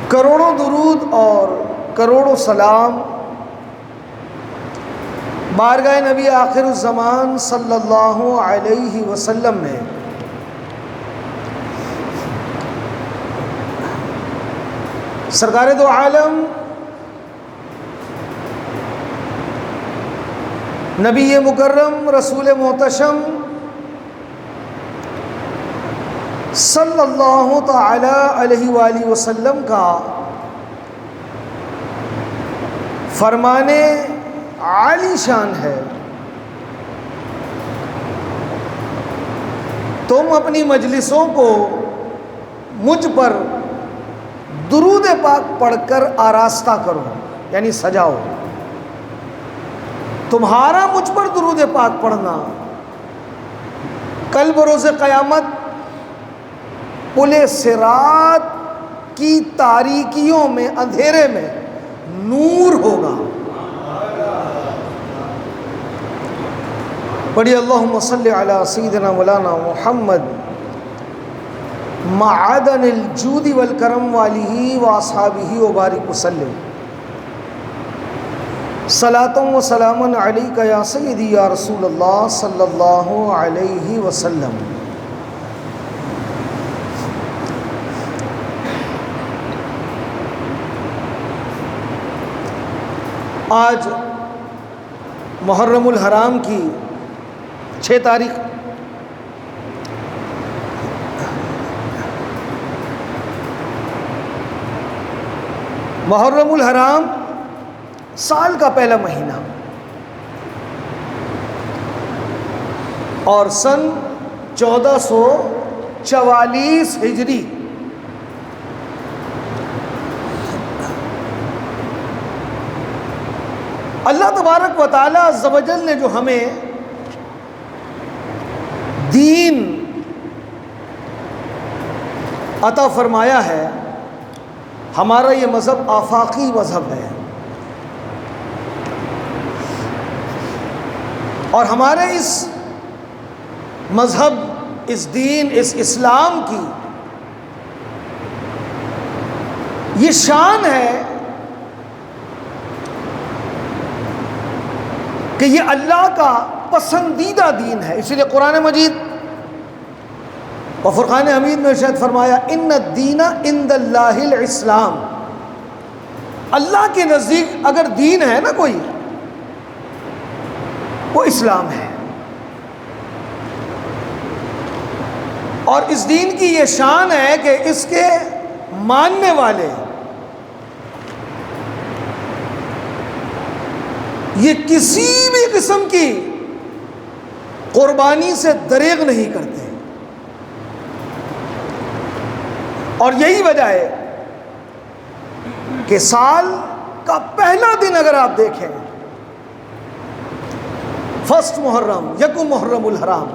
کروڑوں درود اور کروڑوں سلام بارگاہ نبی آخر الزمان صلی اللہ علیہ وسلم میں سرکار دو عالم نبی مکرم رسول محتشم صلی اللہ تعالی علیہ وآلہ وسلم کا فرمان عالی شان ہے، تم اپنی مجلسوں کو مجھ پر درود پاک پڑھ کر آراستہ کرو، یعنی سجاؤ۔ تمہارا مجھ پر درود پاک پڑھنا کل بروز قیامت پل صراط کی تاریکیوں میں، اندھیرے میں نور ہوگا۔ پڑھی اللہم صلی علی سیدنا مولانا محمد معدن الجود والکرم والیہ واصحابہ وبارک وسلم۔ صلاۃ و سلام علیک یا سیدی یا رسول اللہ صلی اللہ علیہ وسلم۔ آج محرم الحرام کی 6 تاریخ محرم الحرام سال کا پہلا مہینہ اور سن 1444 ہجری۔ اللہ تبارک و تعالی عز و جل نے جو ہمیں دین عطا فرمایا ہے، ہمارا یہ مذہب آفاقی مذہب ہے، اور ہمارے اس مذہب، اس دین، اس اسلام کی یہ شان ہے کہ یہ اللہ کا پسندیدہ دین ہے۔ اسی لیے قرآن مجید و فرقان حمید میں ارشاد فرمایا ان الدین عند اللہ الاسلام۔ اللہ کے نزدیک اگر دین ہے نا کوئی، وہ اسلام ہے۔ اور اس دین کی یہ شان ہے کہ اس کے ماننے والے یہ کسی بھی قسم کی قربانی سے دریغ نہیں کرتے، اور یہی وجہ ہے کہ سال کا پہلا دن اگر آپ دیکھیں، فرسٹ محرم، یکم محرم الحرام،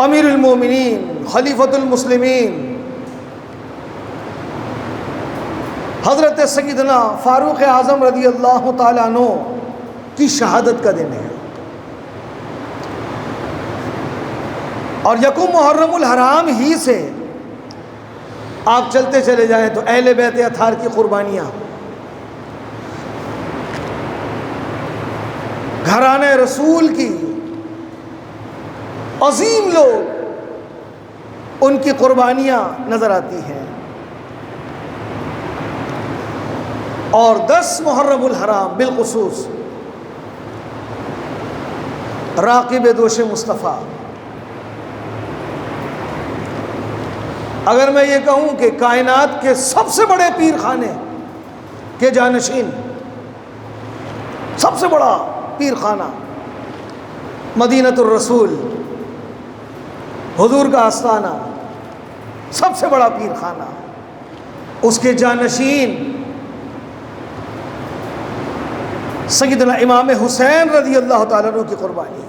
امیر المومنین خلیفۃ المسلمین حضرت سیدنا فاروق اعظم رضی اللہ تعالیٰ عنہ کی شہادت کا دن ہے۔ اور یکم محرم الحرام ہی سے آپ چلتے چلے جائیں تو اہل بیت اطہار کی قربانیاں، گھرانہ رسول کی عظیم لوگ، ان کی قربانیاں نظر آتی ہیں۔ اور 10 محرم الحرام بالخصوص راقب دوش مصطفیٰ، اگر میں یہ کہوں کہ کائنات کے سب سے بڑے پیر خانے کے جانشین، سب سے بڑا پیر خانہ مدینۃ الرسول، حضور کا آستانہ، سب سے بڑا پیر خانہ، اس کے جانشین سیدنا امام حسین رضی اللہ تعالیٰ عنہ کی قربانی،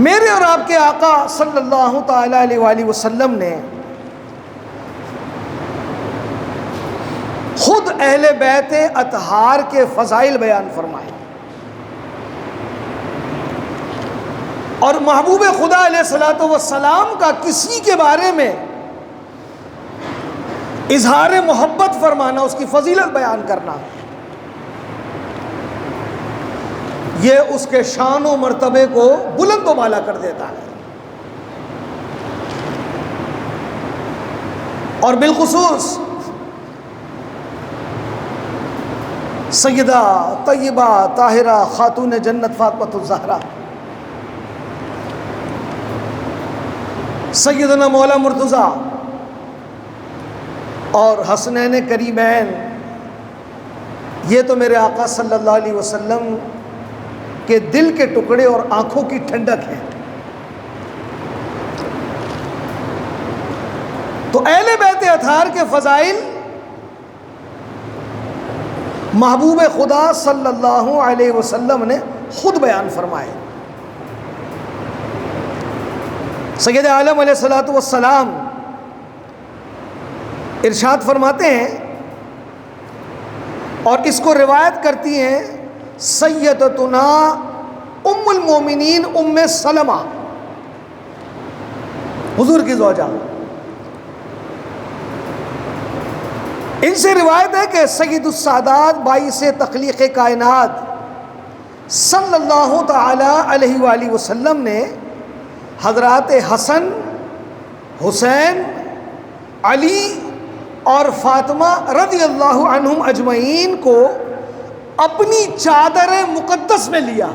میرے اور آپ کے آقا صلی اللہ تعالیٰ علیہ وآلہ وسلم نے خود اہل بیت اطہار کے فضائل بیان فرمائے۔ اور محبوب خدا علیہ الصلوۃ والسلام کا کسی کے بارے میں اظہار محبت فرمانا، اس کی فضیلت بیان کرنا، یہ اس کے شان و مرتبے کو بلند و بالا کر دیتا ہے۔ اور بالخصوص سیدہ طیبہ طاہرہ خاتون جنت فاطمۃ الزہرا، سیدنا مولا مرتضیٰ اور حسنین کریمین، یہ تو میرے آقا صلی اللہ علیہ وسلم کے دل کے ٹکڑے اور آنکھوں کی ٹھنڈک ہے۔ تو اہل بیت اطہار کے فضائل محبوب خدا صلی اللہ علیہ وسلم نے خود بیان فرمائے۔ سید عالم علیہ الصلوۃ والسلام ارشاد فرماتے ہیں، اور اس کو روایت کرتی ہیں سیدتنا ام المومنین ام سلمہ، حضور کی زوجہ، ان سے روایت ہے کہ سید السادات باعث تخلیق کائنات صلی اللہ تعالی علیہ وآلہ وسلم نے حضرات حسن، حسین، علی اور فاطمہ رضی اللہ عنہم اجمعین کو اپنی چادر مقدس میں لیا،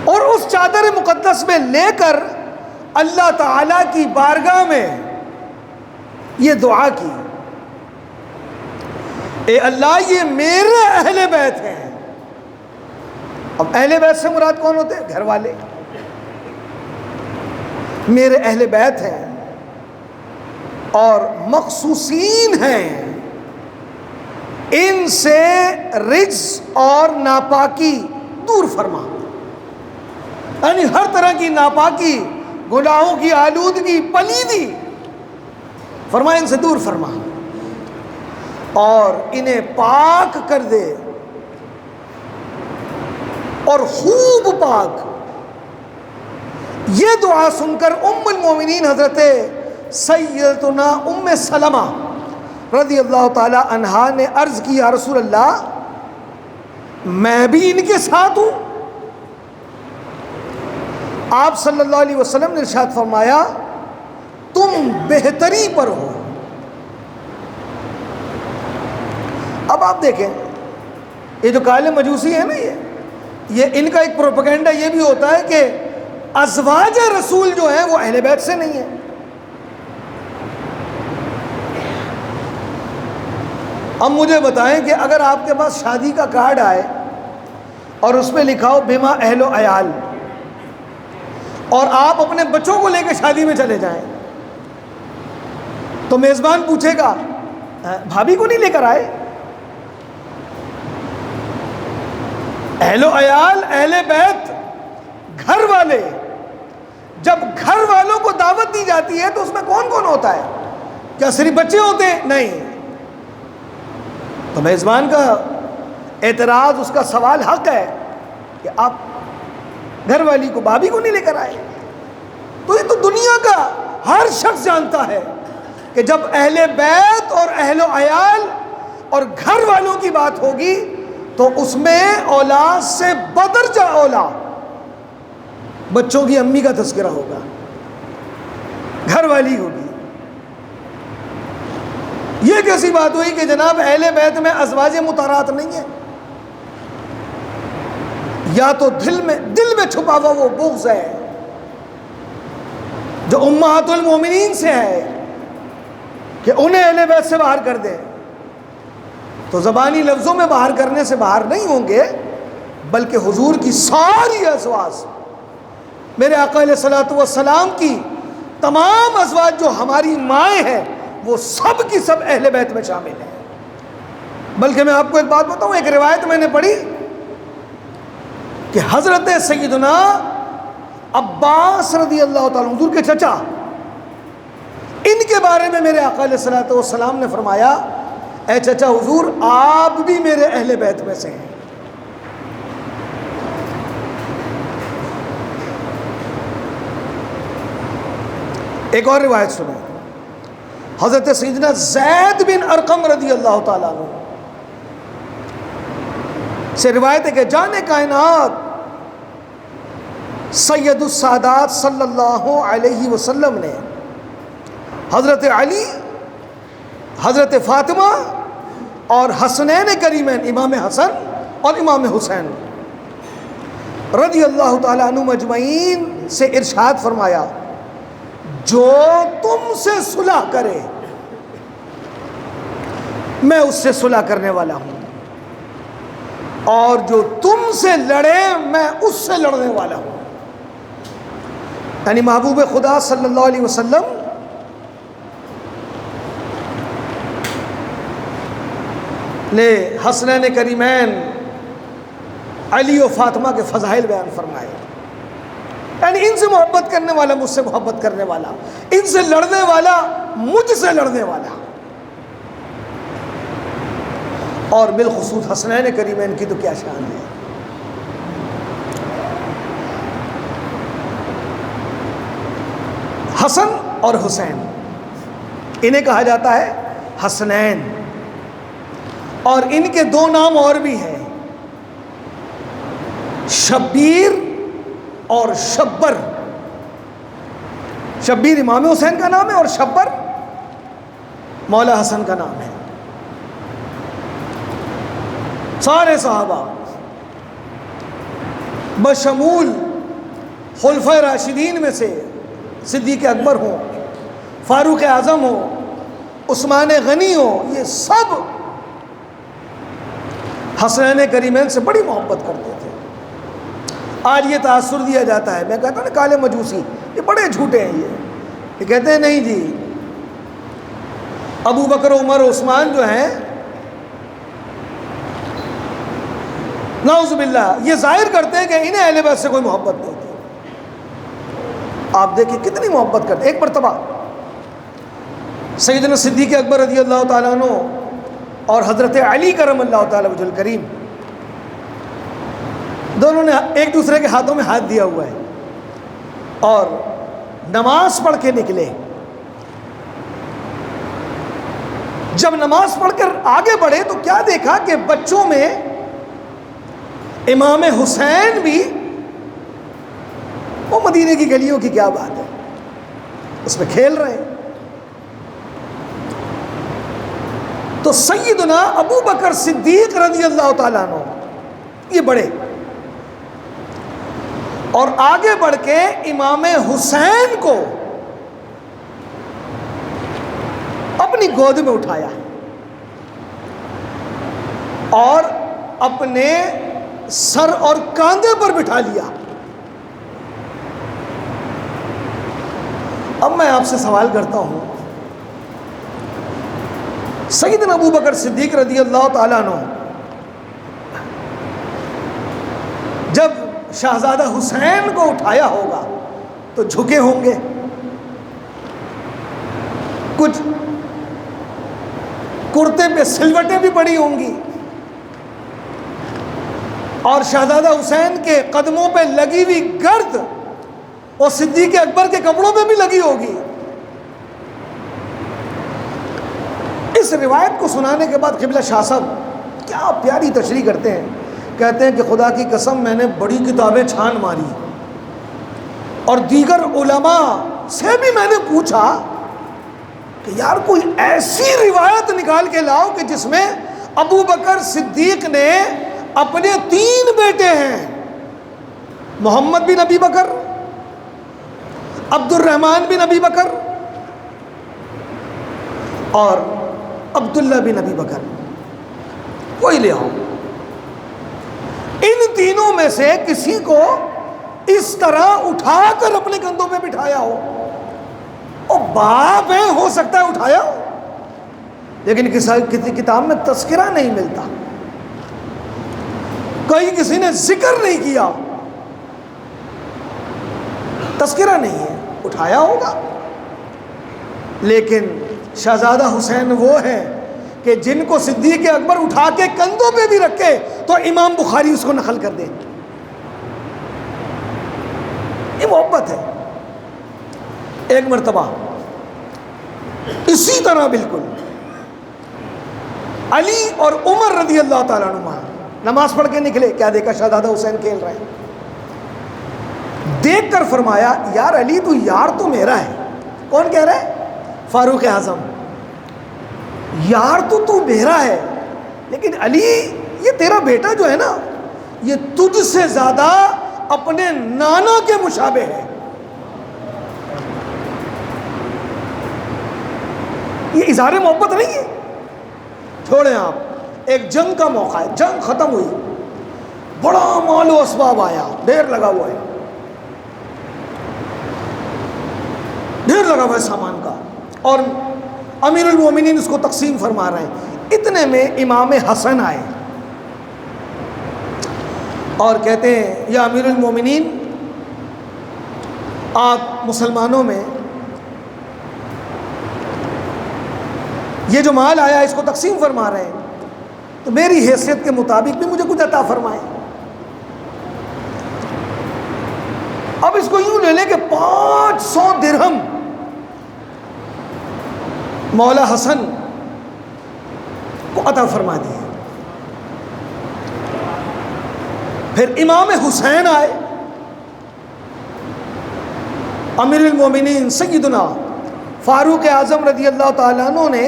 اور اس چادر مقدس میں لے کر اللہ تعالیٰ کی بارگاہ میں یہ دعا کی، اے اللہ یہ میرے اہل بیت ہیں۔ اب اہل بیت سے مراد کون ہوتے ہیں؟ گھر والے، میرے اہل بیت ہیں اور مخصوصین ہیں، ان سے رجس اور ناپاکی دور فرما، یعنی ہر طرح کی ناپاکی، گناہوں کی آلودگی، پلیدی، فرمائے ان سے دور فرما اور انہیں پاک کر دے، اور خوب پاک۔ یہ دعا سن کر ام المومنین حضرت سیدتنا ام سلمہ رضی اللہ تعالی عنہا نے عرض کی، یا رسول اللہ میں بھی ان کے ساتھ ہوں؟ آپ صلی اللہ علیہ وسلم نے ارشاد فرمایا تم بہتری پر ہو۔ اب آپ دیکھیں یہ جو قائل مجوسی ہے نا، یہ ان کا ایک پروپیگنڈا یہ بھی ہوتا ہے کہ ازواج رسول جو ہیں وہ اہل بیت سے نہیں ہیں۔ اب مجھے بتائیں کہ اگر آپ کے پاس شادی کا کارڈ آئے اور اس پہ لکھا ہو بما اہل و عیال، اور آپ اپنے بچوں کو لے کے شادی میں چلے جائیں، تو میزبان پوچھے گا بھابھی کو نہیں لے کر آئے؟ اہل و عیال، اہل بیت، گھر والے، جب گھر والوں کو دعوت دی جاتی ہے تو اس میں کون کون ہوتا ہے؟ کیا صرف بچے ہوتے ہیں؟ نہیں، تو میزبان کا اعتراض، اس کا سوال حق ہے کہ آپ گھر والی کو، بھابھی کو نہیں لے کر آئے۔ تو یہ تو دنیا کا ہر شخص جانتا ہے کہ جب اہل بیت اور اہل و عیال اور گھر والوں کی بات ہوگی تو اس میں اولاد سے بدرجہ اولا بچوں کی امی کا تذکرہ ہوگا، گھر والی ہوگی۔ یہ کیسی بات ہوئی کہ جناب اہل بیت میں ازواج مطہرات نہیں ہیں؟ یا تو دل میں چھپا ہوا وہ بغض ہے جو امہات المومنین سے ہے کہ انہیں اہل بیت سے باہر کر دیں، تو زبانی لفظوں میں باہر کرنے سے باہر نہیں ہوں گے، بلکہ حضور کی ساری ازواج، میرے آقا علیہ الصلوۃ والسلام کی تمام ازواج جو ہماری مائیں ہیں وہ سب کی سب اہل بیت میں شامل ہیں۔ بلکہ میں آپ کو ایک بات بتاؤں، ایک روایت میں نے پڑھی کہ حضرت سیدنا عباس رضی اللہ تعالیٰ حضور کے چچا، ان کے بارے میں میرے آقا علیہ الصلوۃ والسلام نے فرمایا اے چچا حضور آپ بھی میرے اہل بیت میں سے ہیں۔ ایک اور روایت سنیں، حضرت سیدنا زید بن ارقم رضی اللہ تعالیٰ عنہ سے روایت ہے کہ جان کائنات سید السادات صلی اللہ علیہ وسلم نے حضرت علی، حضرت فاطمہ اور حسنین کریمین امام حسن اور امام حسین رضی اللہ تعالیٰ عنہ مجمعین سے ارشاد فرمایا، جو تم سے صلح کرے میں اس سے صلح کرنے والا ہوں، اور جو تم سے لڑے میں اس سے لڑنے والا ہوں۔ یعنی محبوب خدا صلی اللہ علیہ وسلم نے حسنین کریمین علی و فاطمہ کے فضائل بیان فرمائے، یعنی ان سے محبت کرنے والا مجھ سے محبت کرنے والا، ان سے لڑنے والا مجھ سے لڑنے والا، اور بالخصوص حسنین کریمین کی تو کیا شان ہے۔ حسن اور حسین انہیں کہا جاتا ہے حسنین، اور ان کے دو نام اور بھی ہیں، شبیر اور شبر۔ شبیر امام حسین کا نام ہے اور شبر مولا حسن کا نام ہے۔ سارے صحابہ بشمول خلفائے راشدین میں سے صدیق اکبر ہوں، فاروق اعظم ہو، عثمان غنی ہو، یہ سب حسنین کریمین سے بڑی محبت کرتے تھے۔ آج یہ تاثر دیا جاتا ہے، میں کہتا ہوں نا کالے مجوسی، یہ بڑے جھوٹے ہیں، یہ کہتے ہیں نہیں جی ابو بکر عمر عثمان جو ہیں نعوذ باللہ یہ ظاہر کرتے ہیں کہ انہیں اہل بیت سے کوئی محبت نہیں تھی۔ آپ دیکھیں کتنی محبت کرتے ہیں۔ ایک مرتبہ سیدنا صدیق اکبر رضی اللہ تعالیٰ عنہ اور حضرت علی کرم اللہ تعالیٰ وجہ الکریم دونوں نے ایک دوسرے کے ہاتھوں میں ہاتھ دیا ہوا ہے اور نماز پڑھ کے نکلے۔ جب نماز پڑھ کر آگے بڑھے تو کیا دیکھا کہ بچوں میں امام حسین بھی، وہ مدینے کی گلیوں کی کیا بات ہے، اس میں کھیل رہے ہیں۔ تو سیدنا ابو بکر صدیق رضی اللہ تعالیٰ عنہ یہ بڑے، اور آگے بڑھ کے امام حسین کو اپنی گود میں اٹھایا اور اپنے سر اور کاندھے پر بٹھا لیا۔ اب میں آپ سے سوال کرتا ہوں، سیدنا ابو بکر صدیق رضی اللہ تعالیٰ عنہ جب شہزادہ حسین کو اٹھایا ہوگا تو جھکے ہوں گے، کچھ کرتے پہ سلوٹیں بھی پڑی ہوں گی، اور شہزادہ حسین کے قدموں پہ لگی ہوئی گرد اور صدیق اکبر کے کپڑوں پہ بھی لگی ہوگی۔ اس روایت کو سنانے کے بعد قبلہ شاہ صاحب کیا پیاری تشریح کرتے ہیں، کہتے ہیں کہ خدا کی قسم میں نے بڑی کتابیں چھان ماری اور دیگر علماء سے بھی میں نے پوچھا کہ یار کوئی ایسی روایت نکال کے لاؤ کہ جس میں ابو بکر صدیق نے اپنے 3 بیٹے ہیں، محمد بن ابی بکر، عبد الرحمن بن ابی بکر اور عبداللہ بن ابی بکر، کوئی لے آؤ، ان تینوں میں سے کسی کو اس طرح اٹھا کر اپنے کندھوں پہ بٹھایا ہو، اور باپ ہے ہو سکتا ہے اٹھایا ہو، لیکن کسی کتاب میں تذکرہ نہیں ملتا، کہیں کسی نے ذکر نہیں کیا، تذکرہ نہیں ہے، اٹھایا ہوگا۔ لیکن شہزادہ حسین وہ ہیں کہ جن کو صدیق اکبر اٹھا کے کندھوں پہ بھی رکھے تو امام بخاری اس کو نقل کر دے، یہ محبت ہے۔ ایک مرتبہ اسی طرح بالکل علی اور عمر رضی اللہ تعالیٰ عنہ نماز پڑھ کے نکلے، کیا دیکھا؟ شہزادہ حسین کھیل رہے ہیں، دیکھ کر فرمایا یار علی تو یار تو میرا ہے۔ کون کہہ رہا ہے؟ فاروق اعظم، یار تو میرا ہے، لیکن علی یہ تیرا بیٹا جو ہے نا یہ تجھ سے زیادہ اپنے نانا کے مشابہ ہے۔ یہ اظہار محبت نہیں ہے، چھوڑیں آپ۔ ایک جنگ کا موقع ہے، جنگ ختم ہوئی، بڑا مال و اسباب آیا، ڈھیر لگا ہوا ہے، ڈھیر لگا ہوا ہے سامان کا، اور امیر المومنین اس کو تقسیم فرما رہے ہیں۔ اتنے میں امام حسن آئے اور کہتے ہیں یا امیر المومنین، آپ مسلمانوں میں یہ جو مال آیا اس کو تقسیم فرما رہے ہیں، تو میری حیثیت کے مطابق بھی مجھے کچھ عطا فرمائیں۔ اب اس کو یوں لے لیں کہ 500 درہم مولا حسن کو عطا فرما دیے۔ پھر امام حسین آئے، امیر المومنین سیدنا فاروق اعظم رضی اللہ تعالیٰ عنہ نے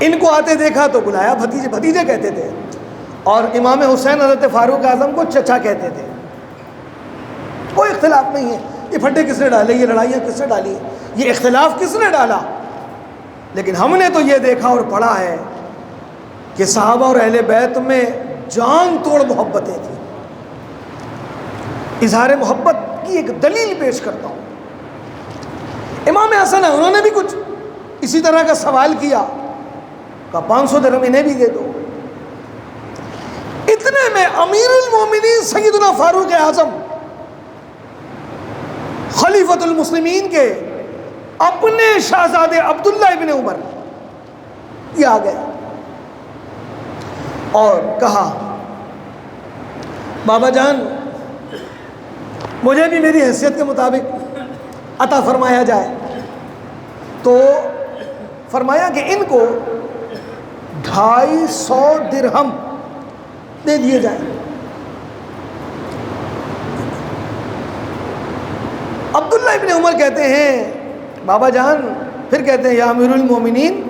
ان کو آتے دیکھا تو بلایا، بھتیجے بھتیجے کہتے تھے، اور امام حسین حضرت فاروق اعظم کو چچا کہتے تھے۔ کوئی اختلاف نہیں ہے، یہ پھٹے کس نے ڈالے، یہ لڑائیاں کس نے ڈالی، یہ اختلاف کس نے ڈالا، لیکن ہم نے تو یہ دیکھا اور پڑھا ہے کہ صحابہ اور اہل بیت میں جان توڑ محبتیں تھیں۔ اظہار محبت کی ایک دلیل پیش کرتا ہوں۔ امام حسن انہوں نے بھی کچھ اسی طرح کا سوال کیا، کہا 500 درہم انہیں بھی دے دو۔ اتنے میں امیر المومنین سیدنا فاروق اعظم خلیفۃ المسلمین کے اپنے شہزادے عبداللہ ابن عمر یہ آ گئے اور کہا بابا جان مجھے بھی میری حیثیت کے مطابق عطا فرمایا جائے۔ تو فرمایا کہ ان کو 250 درہم دے دیے جائیں۔ عبداللہ ابن عمر کہتے ہیں بابا جان، پھر کہتے ہیں یا امیر المومنین،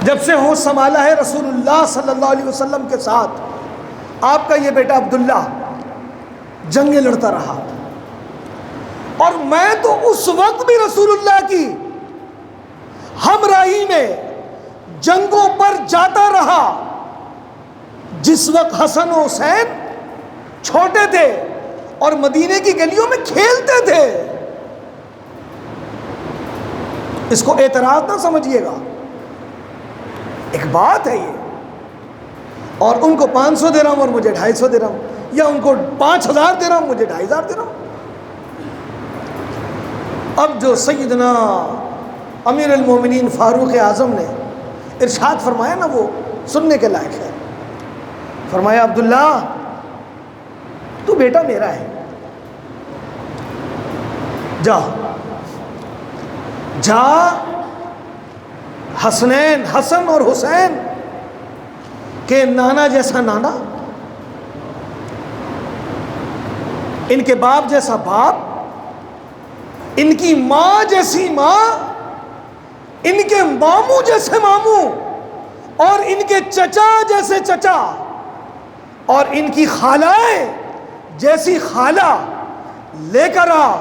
جب سے ہوش سنبھالا ہے رسول اللہ صلی اللہ علیہ وسلم کے ساتھ آپ کا یہ بیٹا عبداللہ جنگیں لڑتا رہا، اور میں تو اس وقت بھی رسول اللہ کی ہمراہی میں جنگوں پر جاتا رہا جس وقت حسن و حسین چھوٹے تھے اور مدینے کی گلیوں میں کھیلتے تھے۔ اس کو اعتراض نہ سمجھیے گا، ایک بات ہے یہ، اور ان کو 500 درہم اور مجھے 250 درہم، یا ان کو 5000 درہم مجھے 2500 درہم۔ اب جو سیدنا امیر المومنین فاروق اعظم نے ارشاد فرمایا نا وہ سننے کے لائق ہے۔ فرمایا عبداللہ تو بیٹا میرا ہے، جا جا حسنین، حسن اور حسین کے نانا جیسا نانا، ان کے باپ جیسا باپ، ان کی ماں جیسی ماں، ان کے ماموں جیسے ماموں، اور ان کے چچا جیسے چچا، اور ان کی خالائیں جیسی خالہ لے کر آ۔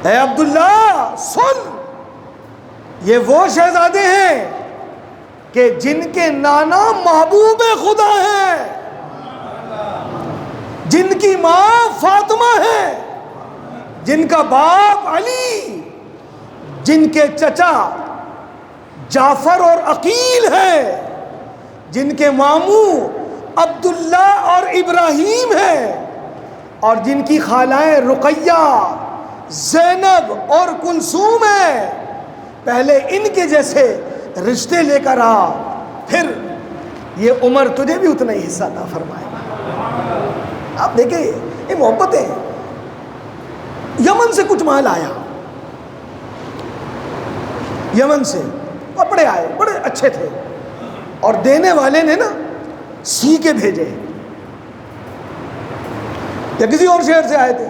اے عبداللہ سن، یہ وہ شہزادے ہیں کہ جن کے نانا محبوب خدا ہیں، جن کی ماں فاطمہ ہے، جن کا باپ علی، جن کے چچا جعفر اور عقیل ہے، جن کے ماموں عبداللہ اور ابراہیم ہے، اور جن کی خالائیں رقیہ، زینب اور کلثوم ہے۔ پہلے ان کے جیسے رشتے لے کر آ، پھر یہ عمر تجھے بھی اتنا ہی حصہ عطا فرمائے گا۔ آپ دیکھیں یہ محبتیں. یمن سے کچھ مال آیا, یمن سے کپڑے آئے بڑے اچھے تھے, اور دینے والے نے نا سی کے بھیجے, یا کسی اور شہر سے آئے تھے.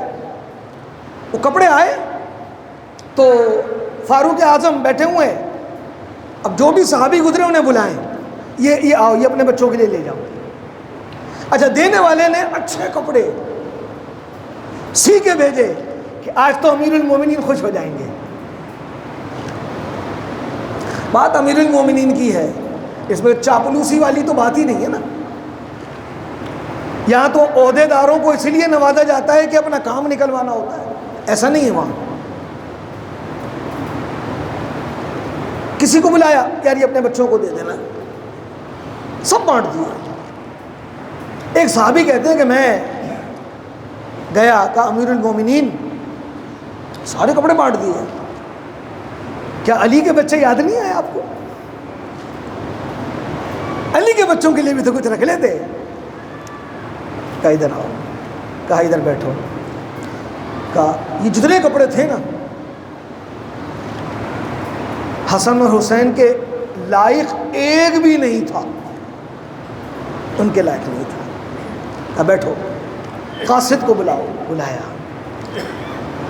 وہ کپڑے آئے تو فاروق اعظم بیٹھے ہوئے ہیں, اب جو بھی صحابی گزرے انہیں بلائیں, یہ آؤ, یہ اپنے بچوں کے لیے لے جاؤ. اچھا, دینے والے نے اچھے کپڑے سی کے بھیجے کہ آج تو امیر المومنین خوش ہو جائیں گے. بات امیر المومنین کی ہے, اس میں چاپلوسی والی تو بات ہی نہیں ہے نا. یہاں تو عہدے داروں کو اس لیے نوازا جاتا ہے کہ اپنا کام نکلوانا ہوتا ہے, ایسا نہیں ہے. وہاں کسی کو بلایا, یار یہ اپنے بچوں کو دے دینا, سب بانٹ دیا. ایک صحابی کہتے ہیں کہ میں گیا, کہا امیر المومنین سارے کپڑے بانٹ دیے, کیا علی کے بچے یاد نہیں آئے آپ کو؟ علی کے بچوں کے لیے بھی تو کچھ رکھ لیتے. کہا ادھر آؤ, کہا ادھر بیٹھو. کہا یہ جتنے کپڑے تھے نا حسن اور حسین کے لائق ایک بھی نہیں تھا, ان کے لائق نہیں تھا. کہا بیٹھو. قاصد کو بلاؤ, بلایا.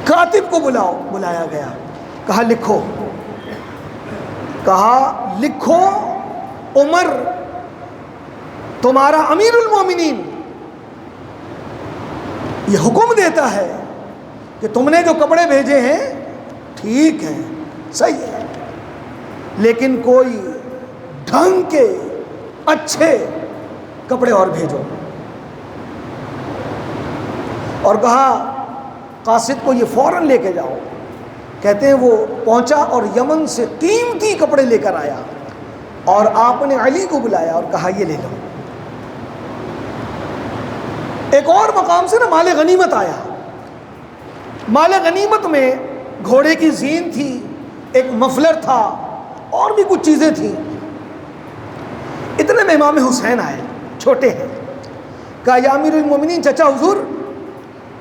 کاتب کو بلاؤ, بلایا گیا. کہا لکھو. کہا لکھو عمر تمہارا امیر المومنین یہ حکم دیتا ہے کہ تم نے جو کپڑے بھیجے ہیں ٹھیک ہے, صحیح ہے, لیکن کوئی ڈھنگ کے اچھے کپڑے اور بھیجو. اور کہا قاصد کو یہ فوراً لے کے جاؤ. کہتے ہیں وہ پہنچا اور یمن سے قیمتی کپڑے لے کر آیا, اور آپ نے علی کو بلایا اور کہا یہ لے لو. ایک اور مقام سے نا مال غنیمت آیا. مال غنیمت میں گھوڑے کی زین تھی, ایک مفلر تھا, اور بھی کچھ چیزیں تھیں. اتنے میں امام حسین آئے, چھوٹے ہیں. کہا یا امیر المومنین, چچا حضور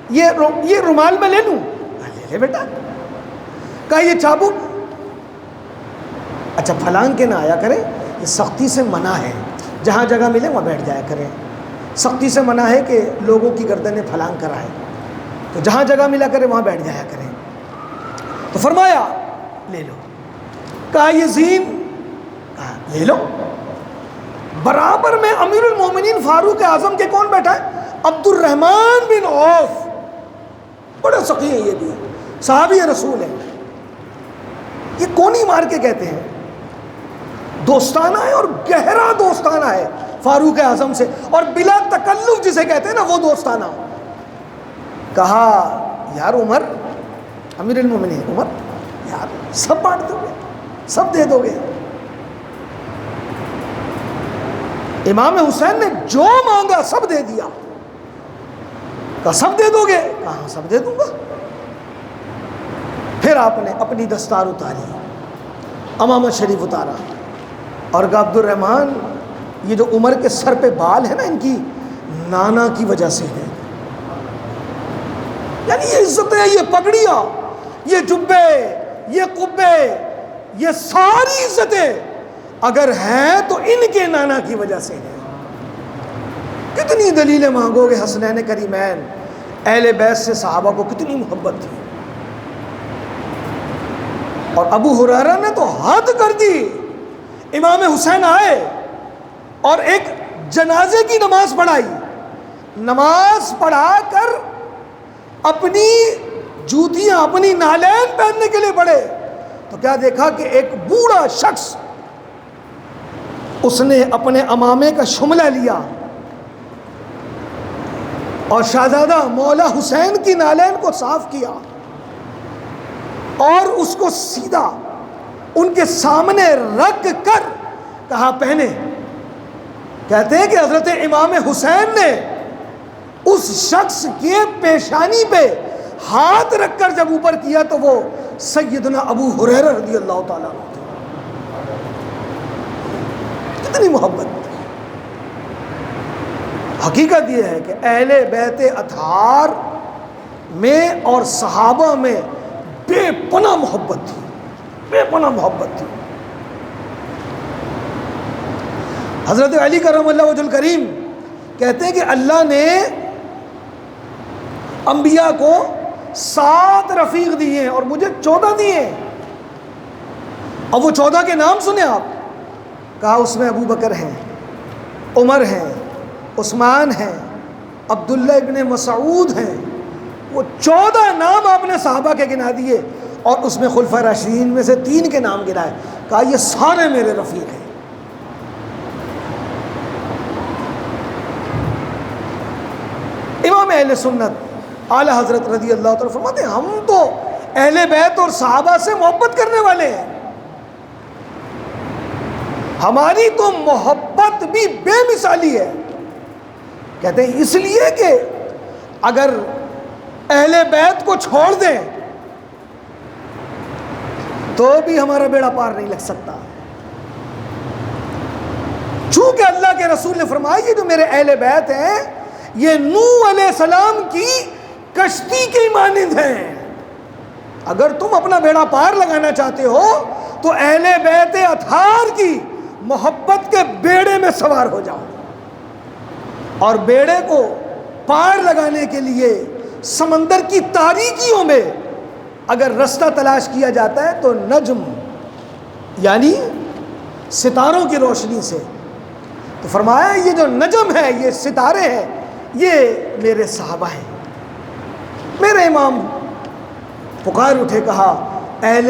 یہ رومال میں لے لوں؟ لے لے بیٹا. کہا یہ چابک؟ اچھا پھلانگ کے نہ آیا کریں, یہ سختی سے منع ہے, جہاں جگہ ملے وہاں بیٹھ جایا کریں. سختی سے منع ہے کہ لوگوں کی گردنیں پھلانگ کر آئے, تو جہاں جگہ ملا کرے وہاں بیٹھ جایا کریں. تو فرمایا لے لو. کہا یہ زین؟ کہا لے لو. برابر میں امیر المومنین فاروق اعظم کے کون بیٹھا ہے؟ عبد الرحمن بن عوف. بڑے سخی ہیں, یہ بھی صحابی رسول ہیں. یہ کونی مار کے کہتے ہیں, دوستانہ ہے اور گہرا دوستانہ ہے فاروق اعظم سے, اور بلا تکلف جسے کہتے ہیں نا وہ دوستانہ. کہا یار عمر, امیر المومنین عمر, یار سب بانٹ دو گے, سب دے دو گے؟ امام حسین نے جو مانگا سب دے دیا. کہا سب دے دو گے؟ کہا سب دے دوں گا. پھر آپ نے اپنی دستار اتاری, امامت شریف اتارا, اور کہا عبد الرحمن یہ جو عمر کے سر پہ بال ہے نا, ان کی نانا کی وجہ سے ہے. یعنی یہ عزتیں, یہ پگڑیاں, یہ جبے, یہ قبے, یہ ساری عزتیں اگر ہیں تو ان کے نانا کی وجہ سے ہیں. کتنی دلیلیں مانگو گے حسنین کریمین, اہل بیت سے صحابہ کو کتنی محبت تھی. اور ابو ہریرہ نے تو حد کر دی. امام حسین آئے اور ایک جنازے کی نماز پڑھائی. نماز پڑھا کر اپنی جوتیاں, اپنی نالین پہننے کے لیے پڑھے, تو کیا دیکھا کہ ایک بوڑھا شخص, اس نے اپنے امامے کا شملہ لیا اور شہزادہ مولا حسین کی نالین کو صاف کیا اور اس کو سیدھا ان کے سامنے رکھ کر کہا پہنے. کہتے ہیں کہ حضرت امام حسین نے اس شخص کے پیشانی پہ ہاتھ رکھ کر جب اوپر کیا تو وہ سیدنا ابو ہریرہ رضی اللہ تعالیٰ عنہ تھے. کتنی محبت. حقیقت یہ ہے کہ اہل بیت اطہار میں اور صحابہ میں بے پناہ محبت تھی، بے پناہ محبت تھی۔ حضرت علی کرم اللہ وجہ الکریم کہتے ہیں کہ اللہ نے انبیاء کو 7 رفیق دیے ہیں اور مجھے 14 دیے ہیں۔ اب وہ 14 کے نام سنیں آپ، کہا اس میں ابو بکر ہیں، عمر ہیں، عثمان ہیں، عبداللہ ابن مسعود ہیں۔ وہ 14 نام آپ نے صحابہ کے گنا دیے اور اس میں خلفائے راشدین میں سے 3 کے نام گنائے، کہا یہ سارے میرے رفیق ہیں۔ امام اہل سنت اعلی حضرت رضی اللہ تعالیٰ فرماتے ہیں ہم تو اہل بیت اور صحابہ سے محبت کرنے والے ہیں، ہماری تو محبت بھی بے مثالی ہے۔ کہتے ہیں اس لیے کہ اگر اہل بیت کو چھوڑ دیں تو بھی ہمارا بیڑا پار نہیں لگ سکتا، چونکہ اللہ کے رسول نے فرمایا یہ جو میرے اہل بیت ہیں یہ نوح علیہ السلام کی کشتی کے مانند ہیں، اگر تم اپنا بیڑا پار لگانا چاہتے ہو تو اہل بیت اطہار کی محبت کے بیڑے میں سوار ہو جاؤ۔ اور بیڑے کو پار لگانے کے لیے سمندر کی تاریکیوں میں اگر رستہ تلاش کیا جاتا ہے تو نجم یعنی ستاروں کی روشنی سے، تو فرمایا یہ جو نجم ہے، یہ ستارے ہیں، یہ میرے صحابہ ہیں۔ میرے امام پکار اٹھے، کہا اہل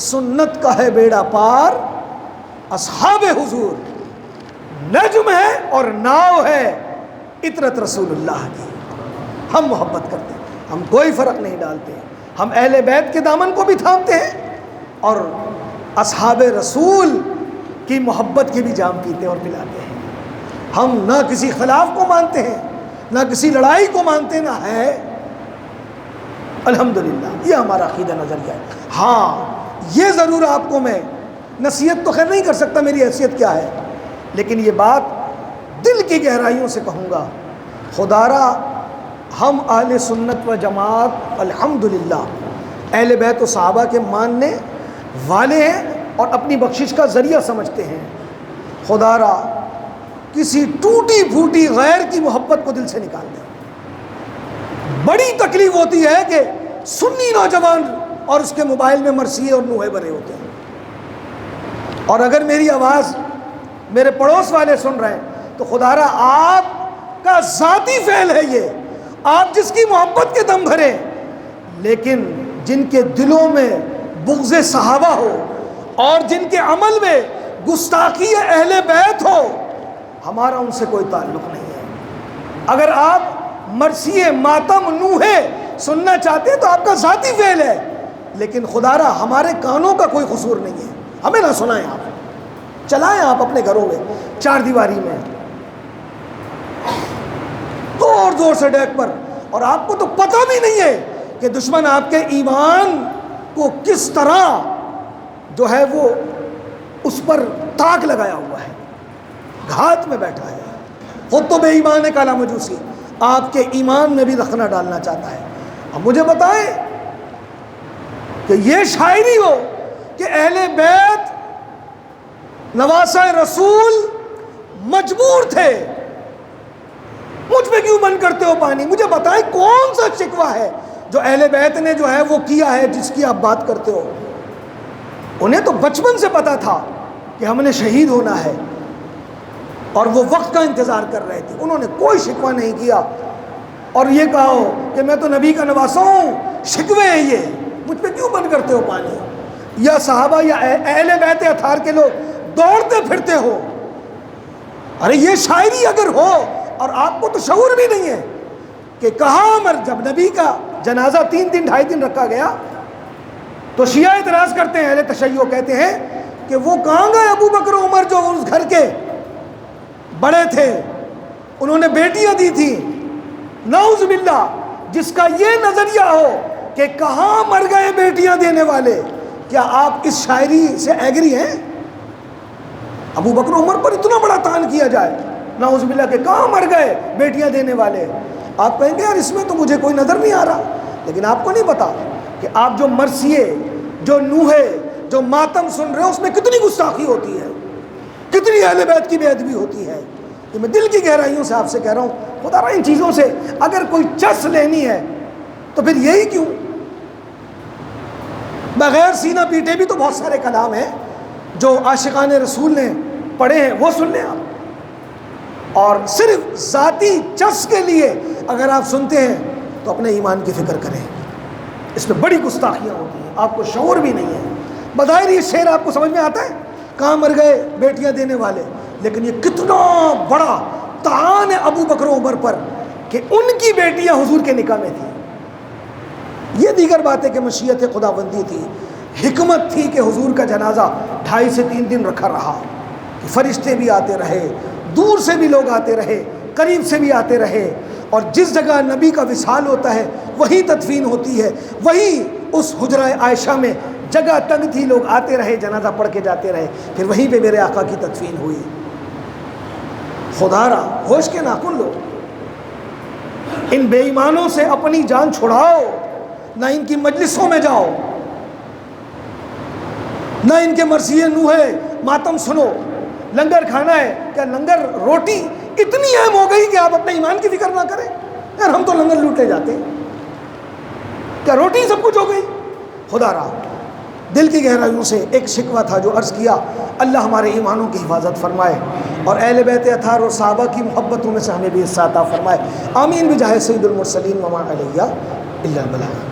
سنت کا ہے بیڑا پار، اصحاب حضور نجم ہے اور ناؤ ہے اطرت رسول اللہ کی۔ ہم محبت کرتے ہیں، ہم کوئی فرق نہیں ڈالتے، ہم اہل بیت کے دامن کو بھی تھامتے ہیں اور اصحاب رسول کی محبت کی بھی جام پیتے اور پلاتے ہیں۔ ہم نہ کسی خلاف کو مانتے ہیں، نہ کسی لڑائی کو مانتے، نہ ہے الحمدللہ یہ ہمارا عقیدہ نظریہ ہے۔ ہاں یہ ضرور آپ کو میں نصیحت تو خیر نہیں کر سکتا، میری حیثیت کیا ہے، لیکن یہ بات دل کی گہرائیوں سے کہوں گا، خدا را ہم اہل سنت و جماعت الحمدللہ اہل بیت و صحابہ کے ماننے والے ہیں اور اپنی بخشش کا ذریعہ سمجھتے ہیں۔ خدا را کسی ٹوٹی پھوٹی غیر کی محبت کو دل سے نکال دیں۔ بڑی تکلیف ہوتی ہے کہ سنی نوجوان اور اس کے موبائل میں مرثیے اور نوحے بھرے ہوتے ہیں، اور اگر میری آواز میرے پڑوس والے سن رہے ہیں تو خدا را آپ کا ذاتی فعل ہے یہ، آپ جس کی محبت کے دم بھریں، لیکن جن کے دلوں میں بغض صحابہ ہو اور جن کے عمل میں گستاخی اہل بیت ہو، ہمارا ان سے کوئی تعلق نہیں ہے۔ اگر آپ مرثی ماتم نوحے سننا چاہتے ہیں تو آپ کا ذاتی فعل ہے، لیکن خدا را ہمارے کانوں کا کوئی قصور نہیں ہے، ہمیں نہ سنائیں، آپ چلائیں آپ اپنے گھروں میں 4 دیواری میں زور زور سے ڈیک پر، اور آپ کو تو پتہ بھی نہیں ہے کہ دشمن آپ کے ایمان کو کس طرح جو ہے وہ اس پر تاک لگایا ہوا ہے، گھات میں بیٹھا ہے، خود تو بے ایمان ہے کالا مجوسی، آپ کے ایمان میں بھی رخنہ ڈالنا چاہتا ہے۔ اب مجھے بتائیں کہ یہ شاعری ہو کہ اہل بیت نواسہ رسول مجبور تھے، مجھ پہ کیوں بند کرتے ہو پانی؟ مجھے بتائیں کون سا شکوہ ہے جو اہل بیت نے جو ہے وہ کیا ہے جس کی آپ بات کرتے ہو؟ انہیں تو بچپن سے پتا تھا کہ ہم نے شہید ہونا ہے اور وہ وقت کا انتظار کر رہے تھے، انہوں نے کوئی شکوہ نہیں کیا اور یہ کہو کہ میں تو نبی کا نواسہ ہوں، شکوے ہیں یہ، مجھ پہ کیوں بند کرتے ہو پانی؟ یا صحابہ یا اہل بیت اطہار کے لوگ دوڑتے پھرتے ہو؟ ارے یہ شاعری اگر ہو اور آپ کو تو شعور بھی نہیں ہے کہ کہاں جب نبی کا جنازہ 3 دن 2.5 دن رکھا گیا تو شیعہ اعتراض کرتے ہیں، اہل تشیع کہتے ہیں کہ وہ کہاں گئے ابو بکر و عمر جو اس گھر کے بڑے تھے، انہوں نے بیٹیاں دی تھیں، نعوذ باللہ، جس کا یہ نظریہ ہو کہ کہاں مر گئے بیٹیاں دینے والے، کیا آپ اس شاعری سے ایگری ہیں؟ ابو بکر و عمر پر اتنا بڑا طعن کیا جائے، نعوذ باللہ کہ کہاں مر گئے بیٹیاں دینے والے. آپ کہیں گے یار اس میں تو مجھے کوئی نظر نہیں آ رہا، لیکن آپ کو نہیں پتا کہ آپ جو مرثیے، جو نوحے، جو ماتم سن رہے ہو اس میں کتنی گستاخی ہوتی ہے، کتنی اہل بیت کی بے ادبی ہوتی ہے. کہ میں دل کی گہرائیوں سے آپ سے کہہ رہا ہوں، خدا رہا ان چیزوں سے اگر کوئی چس لینی ہے تو پھر یہی کیوں؟ بغیر سینہ پیٹے بھی تو بہت سارے کلام ہیں جو عاشقان رسول نے پڑھے ہیں، وہ سن لیں آپ. اور صرف ذاتی چس کے لیے اگر آپ سنتے ہیں تو اپنے ایمان کی فکر کریں، اس میں بڑی گستاخیاں ہوتی ہیں، آپ کو شعور بھی نہیں ہے. بظاہر یہ شعر آپ کو سمجھ میں آتا ہے، کہاں مر گئے بیٹیاں دینے والے، لیکن یہ کتنا بڑا طعن ہے ابو بکر و عمر پر کہ ان کی بیٹیاں حضور کے نکاح میں تھیں. یہ دیگر باتیں کہ مشیت خداوندی تھی، حکمت تھی کہ حضور کا جنازہ 2.5 سے 3 دن رکھا رہا، کہ فرشتے بھی آتے رہے، دور سے بھی لوگ آتے رہے، قریب سے بھی آتے رہے، اور جس جگہ نبی کا وصال ہوتا ہے وہیں تدفین ہوتی ہے، وہیں اس حجرہ عائشہ میں جگہ تنگ تھی، لوگ آتے رہے، جنازہ پڑھ کے جاتے رہے، پھر وہیں پہ میرے آقا کی تدفین ہوئی. خدا را ہوش کے ناخن لو، ان بے ایمانوں سے اپنی جان چھڑاؤ، نہ ان کی مجلسوں میں جاؤ، نہ ان کے مرثیے نوحے ماتم سنو. لنگر کھانا ہے، کیا لنگر روٹی اتنی اہم ہو گئی کہ آپ اپنے ایمان کی فکر نہ کریں؟ یار ہم تو لنگر لوٹے جاتے ہیں، کیا روٹی سب کچھ ہو گئی؟ خدا را دل کی گہرائیوں سے ایک شکوہ تھا جو عرض کیا، اللہ ہمارے ایمانوں کی حفاظت فرمائے اور اہل بیت اطہار اور صحابہ کی محبتوں میں سے ہمیں بھی حصہ عطا فرمائے. آمین بجاہ سید المرسلین وما علیہ الا البلاغ.